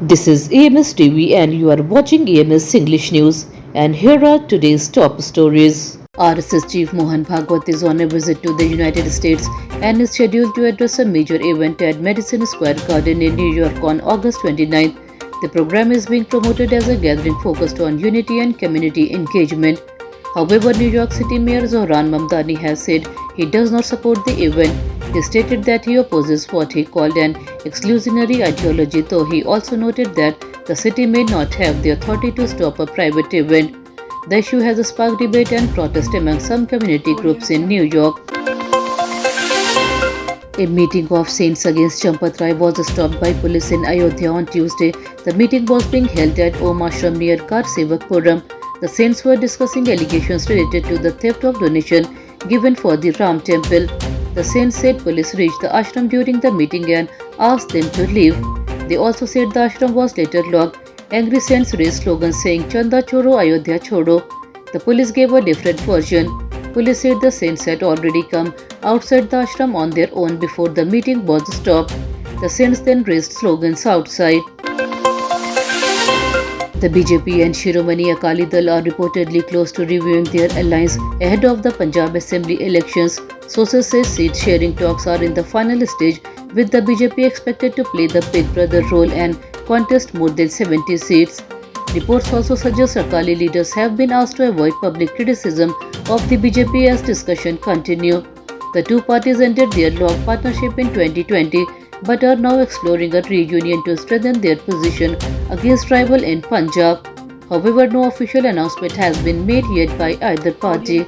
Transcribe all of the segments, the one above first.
This is EMS TV and you are watching EMS English News, and here are today's top stories. RSS Chief Mohan Bhagwat is on a visit to the United States and is scheduled to address a major event at Madison Square Garden in New York on August 29th. The program is being promoted as a gathering focused on unity and community engagement. However, New York City Mayor Zohran Mamdani has said he does not support the event. He stated that he opposes what he called an exclusionary ideology, though he also noted that the city may not have the authority to stop a private event. The issue has sparked debate and protest among some community groups in New York. A meeting of saints against Champat Rai was stopped by police in Ayodhya on Tuesday. The meeting was being held at Om Ashram near Kar Sevakpuram. The saints were discussing allegations related to the theft of donation given for the Ram temple. The saints said police reached the ashram during the meeting and asked them to leave. They also said the ashram was later locked. Angry saints raised slogans saying Chanda Choro, Ayodhya Chodo. The police gave a different version. Police said the saints had already come outside the ashram on their own before the meeting was stopped. The saints then raised slogans outside. The BJP and Shiromani Akali Dal are reportedly close to reviewing their alliance ahead of the Punjab Assembly elections. Sources say seat sharing talks are in the final stage, with the BJP expected to play the big brother role and contest more than 70 seats. Reports also suggest Akali leaders have been asked to avoid public criticism of the BJP as discussions continue. The two parties ended their long partnership in 2020 but are now exploring a reunion to strengthen their position against rival in Punjab. However, no official announcement has been made yet by either party.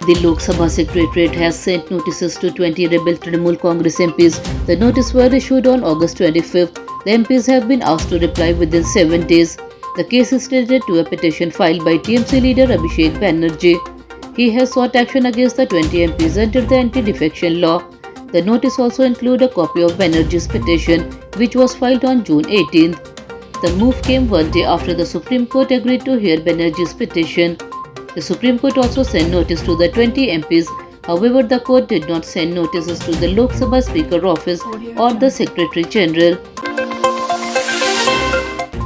The Lok Sabha Secretariat has sent notices to 20 rebel Trinamool Congress MPs. The notices were issued on August 25th. The MPs have been asked to reply within 7 days. The case is related to a petition filed by TMC leader Abhishek Banerjee. He has sought action against the 20 MPs under the anti-defection law. The notice also includes a copy of Banerjee's petition, which was filed on June 18th. The move came one day after the Supreme Court agreed to hear Banerjee's petition. The Supreme Court also sent notice to the 20 MPs. However, the court did not send notices to the Lok Sabha Speaker Office or the Secretary General.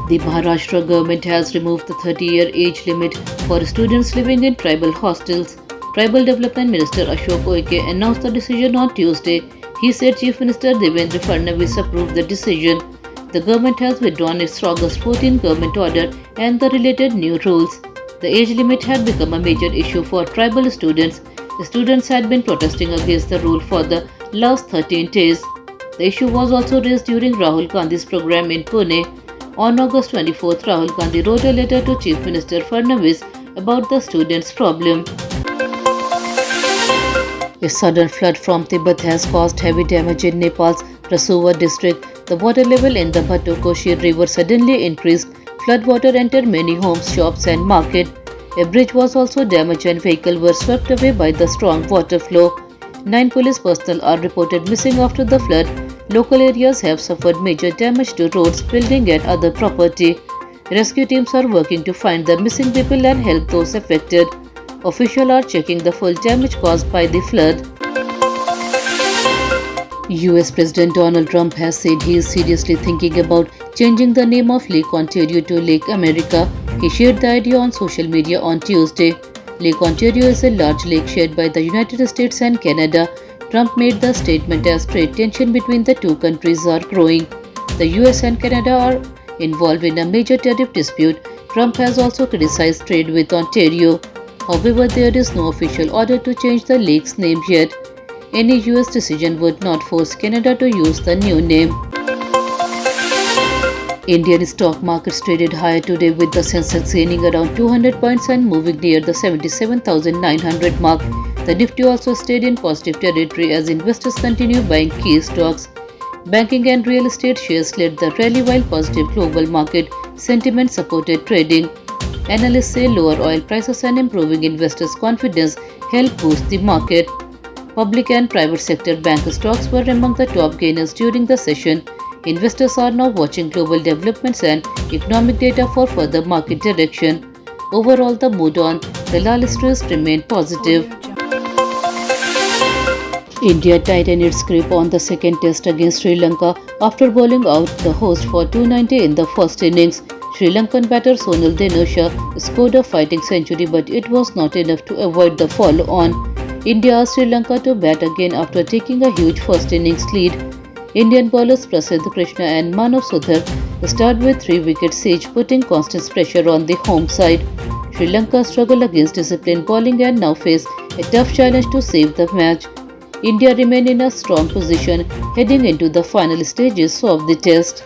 The Maharashtra government has removed the 30-year age limit for students living in tribal hostels. Tribal Development Minister Ashok Uike announced the decision on Tuesday. He said Chief Minister Devendra Fadnavis approved the decision. The government has withdrawn its August 14 government order and the related new rules. The age limit had become a major issue for tribal students. The students had been protesting against the rule for the last 13 days. The issue was also raised during Rahul Gandhi's program in Pune. On August 24th, Rahul Gandhi wrote a letter to Chief Minister Fadnavis about the students' problem. A sudden flood from Tibet has caused heavy damage in Nepal's Rasuwa district. The water level in the Bhattokoshi river suddenly increased. Flood water entered many homes, shops and market. A bridge was also damaged and vehicles were swept away by the strong water flow. 9 police personnel are reported missing after the flood. Local areas have suffered major damage to roads, buildings and other property. Rescue teams are working to find the missing people and help those affected. Officials are checking the full damage caused by the flood. US President Donald Trump has said he is seriously thinking about changing the name of Lake Ontario to Lake America. He shared the idea on social media on Tuesday. Lake Ontario is a large lake shared by the United States and Canada. Trump made the statement as trade tension between the two countries are growing. The US and Canada are involved in a major tariff dispute. Trump has also criticized trade with Ontario. However, there is no official order to change the lake's name yet. Any US decision would not force Canada to use the new name. Indian stock markets traded higher today with the Sensex gaining around 200 points and moving near the 77,900 mark. The Nifty also stayed in positive territory as investors continue buying key stocks. Banking and real estate shares led the rally while positive global market sentiment supported trading. Analysts say lower oil prices and improving investors' confidence helped boost the market. Public and private sector bank stocks were among the top gainers during the session. Investors are now watching global developments and economic data for further market direction. Overall, the mood on Dalal Stores remained positive. India tightened its grip on the second test against Sri Lanka after bowling out the host for 290 in the first innings. Sri Lankan batter Sonal Denosha scored a fighting century, but it was not enough to avoid the follow-on. India asked Sri Lanka to bat again after taking a huge first innings lead. Indian bowlers Prasidh Krishna and Manav Sudhar started with 3 wickets each, putting constant pressure on the home side. Sri Lanka struggled against disciplined bowling and now face a tough challenge to save the match. India remain in a strong position heading into the final stages of the test.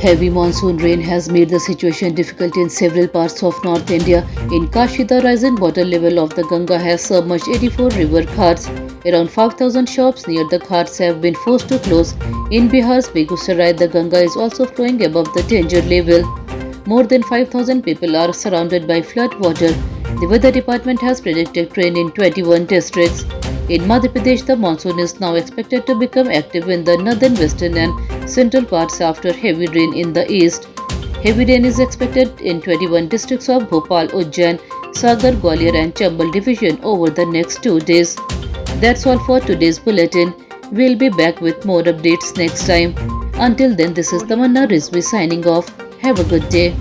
Heavy monsoon rain has made the situation difficult in several parts of North India. In Kashi, the rising water level of the Ganga has submerged 84 river ghats. Around 5,000 shops near the ghats have been forced to close. In Bihar's Begusarai, the Ganga is also flowing above the danger level. More than 5,000 people are surrounded by flood water. The weather department has predicted rain in 21 districts. In Madhya Pradesh, the monsoon is now expected to become active in the northern, western and central parts after heavy rain in the east. Heavy rain is expected in 21 districts of Bhopal, Ujjain, Sagar, Gwalior and Chambal division over the next 2 days. That's all for today's bulletin. We'll be back with more updates next time. Until then, this is Tamanna Rizvi signing off. Have a good day.